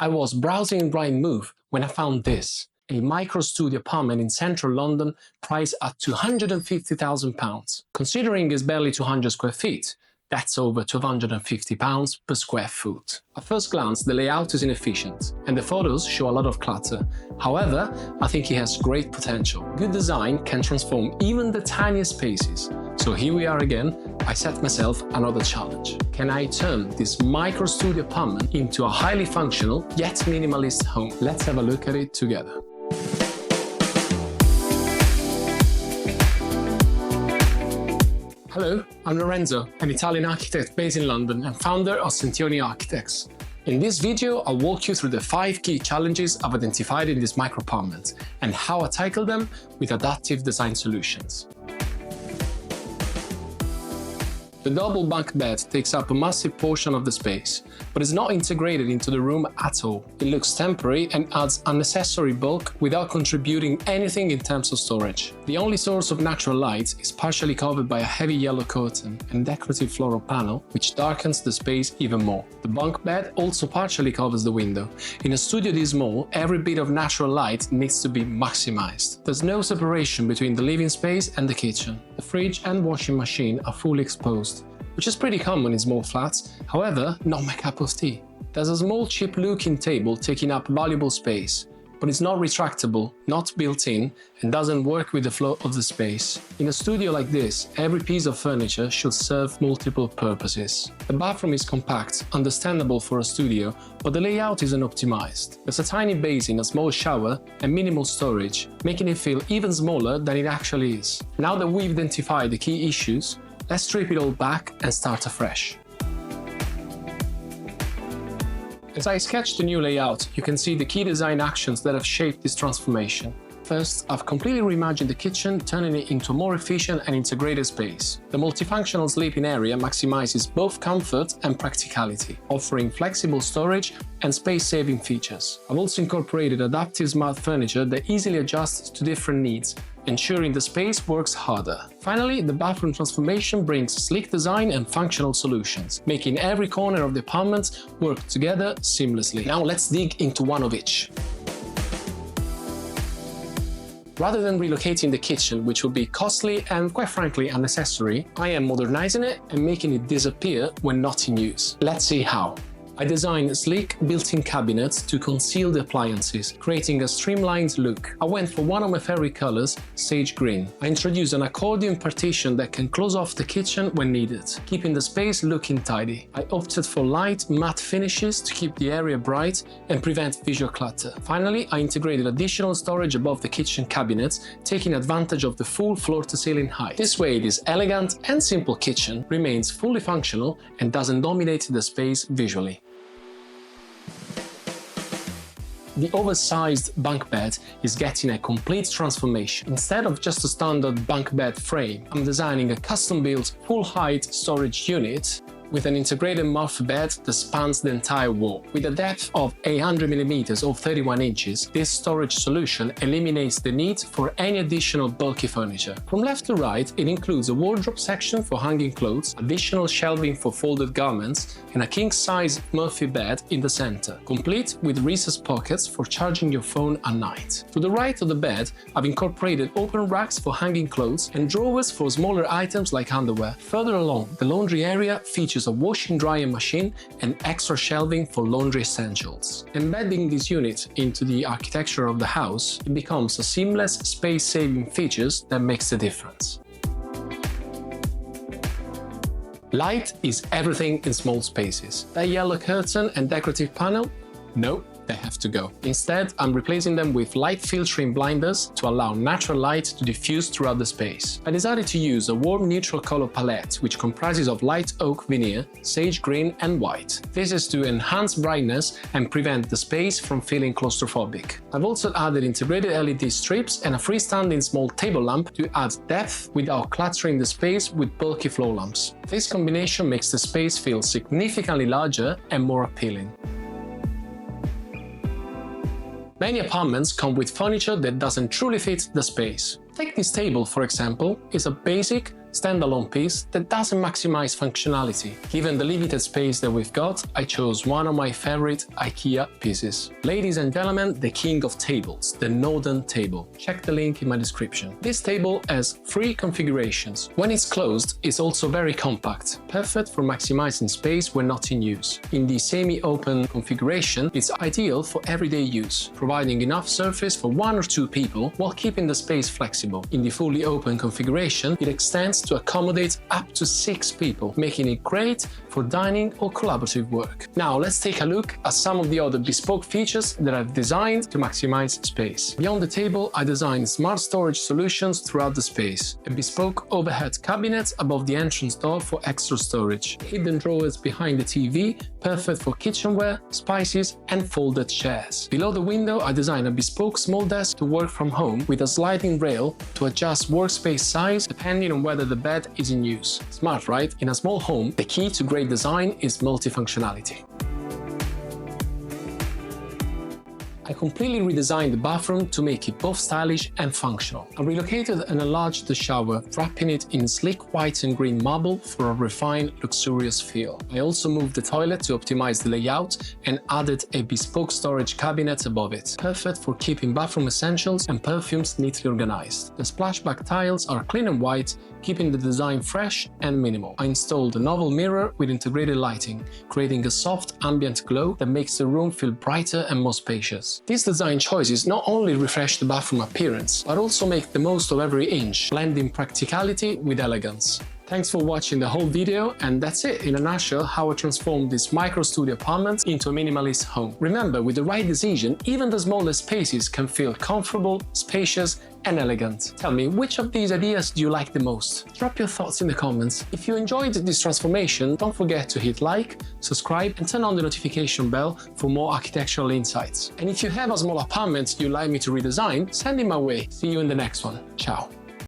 I was browsing Rightmove when I found this, a micro-studio apartment in central London priced at £250,000. Considering it's barely 200 square feet, that's over £250 per square foot. At first glance, the layout is inefficient, and the photos show a lot of clutter. However, I think it has great potential. Good design can transform even the tiniest spaces. So here we are again, I set myself another challenge. Can I turn this micro-studio apartment into a highly functional, yet minimalist home? Let's have a look at it together. Hello, I'm Lorenzo, an Italian architect based in London and founder of Centioni Architects. In this video, I'll walk you through the 5 key challenges I've identified in this micro-apartment and how I tackle them with adaptive design solutions. The double bunk bed takes up a massive portion of the space, but is not integrated into the room at all. It looks temporary and adds unnecessary bulk without contributing anything in terms of storage. The only source of natural light is partially covered by a heavy yellow curtain and decorative floral panel, which darkens the space even more. The bunk bed also partially covers the window. In a studio this small, every bit of natural light needs to be maximized. There's no separation between the living space and the kitchen. The fridge and washing machine are fully exposed, which is pretty common in small flats, however, not my cup of tea. There's a small cheap-looking table taking up valuable space, but it's not retractable, not built-in, and doesn't work with the flow of the space. In a studio like this, every piece of furniture should serve multiple purposes. The bathroom is compact, understandable for a studio, but the layout isn't optimized. There's a tiny basin, a small shower, and minimal storage, making it feel even smaller than it actually is. Now that we've identified the key issues, let's strip it all back and start afresh. As I sketch the new layout, you can see the key design actions that have shaped this transformation. First, I've completely reimagined the kitchen, turning it into a more efficient and integrated space. The multifunctional sleeping area maximizes both comfort and practicality, offering flexible storage and space-saving features. I've also incorporated adaptive smart furniture that easily adjusts to different needs, ensuring the space works harder. Finally, the bathroom transformation brings sleek design and functional solutions, making every corner of the apartment work together seamlessly. Now let's dig into one of each. Rather than relocating the kitchen, which will be costly and quite frankly unnecessary, I am modernizing it and making it disappear when not in use. Let's see how. I designed sleek built-in cabinets to conceal the appliances, creating a streamlined look. I went for one of my favorite colors, sage green. I introduced an accordion partition that can close off the kitchen when needed, keeping the space looking tidy. I opted for light matte finishes to keep the area bright and prevent visual clutter. Finally, I integrated additional storage above the kitchen cabinets, taking advantage of the full floor-to-ceiling height. This way, this elegant and simple kitchen remains fully functional and doesn't dominate the space visually. The oversized bunk bed is getting a complete transformation. Instead of just a standard bunk bed frame, I'm designing a custom-built full-height storage unit with an integrated Murphy bed that spans the entire wall. With a depth of 800mm or 31 inches, this storage solution eliminates the need for any additional bulky furniture. From left to right, it includes a wardrobe section for hanging clothes, additional shelving for folded garments, and a king-size Murphy bed in the center, complete with recessed pockets for charging your phone at night. To the right of the bed, I've incorporated open racks for hanging clothes and drawers for smaller items like underwear. Further along, the laundry area features a washing dryer machine and extra shelving for laundry essentials. Embedding this unit into the architecture of the house, it becomes a seamless, space-saving feature that makes the difference. Light is everything in small spaces. That yellow curtain and decorative panel? No. They have to go. Instead, I'm replacing them with light filtering blinders to allow natural light to diffuse throughout the space. I decided to use a warm neutral color palette which comprises of light oak veneer, sage green and white. This is to enhance brightness and prevent the space from feeling claustrophobic. I've also added integrated LED strips and a freestanding small table lamp to add depth without cluttering the space with bulky floor lamps. This combination makes the space feel significantly larger and more appealing. Many apartments come with furniture that doesn't truly fit the space. Take this table, for example. It's a basic, standalone piece that doesn't maximize functionality. Given the limited space that we've got, I chose one of my favorite IKEA pieces. Ladies and gentlemen, the king of tables, the Northern table. Check the link in my description. This table has 3 configurations. When it's closed, it's also very compact, perfect for maximizing space when not in use. In the semi-open configuration, it's ideal for everyday use, providing enough surface for 1 or 2 people while keeping the space flexible. In the fully open configuration, it extends to accommodate up to 6 people, making it great for dining or collaborative work. Now let's take a look at some of the other bespoke features that I've designed to maximize space. Beyond the table, I designed smart storage solutions throughout the space, a bespoke overhead cabinet above the entrance door for extra storage, hidden drawers behind the TV, perfect for kitchenware, spices, and folded chairs. Below the window, I designed a bespoke small desk to work from home with a sliding rail to adjust workspace size depending on whether the bed is in use. Smart, right? In a small home, the key to great design is multifunctionality. I completely redesigned the bathroom to make it both stylish and functional. I relocated and enlarged the shower, wrapping it in sleek white and green marble for a refined, luxurious feel. I also moved the toilet to optimize the layout and added a bespoke storage cabinet above it, perfect for keeping bathroom essentials and perfumes neatly organized. The splashback tiles are clean and white, keeping the design fresh and minimal. I installed a novel mirror with integrated lighting, creating a soft ambient glow that makes the room feel brighter and more spacious. These design choices not only refresh the bathroom appearance, but also make the most of every inch, blending practicality with elegance. Thanks for watching the whole video, and that's it in a nutshell how I transformed this micro studio apartment into a minimalist home. Remember, with the right decision, even the smallest spaces can feel comfortable, spacious, and elegant. Tell me, which of these ideas do you like the most? Drop your thoughts in the comments. If you enjoyed this transformation, don't forget to hit like, subscribe, and turn on the notification bell for more architectural insights. And if you have a small apartment you'd like me to redesign, send it my way. See you in the next one. Ciao.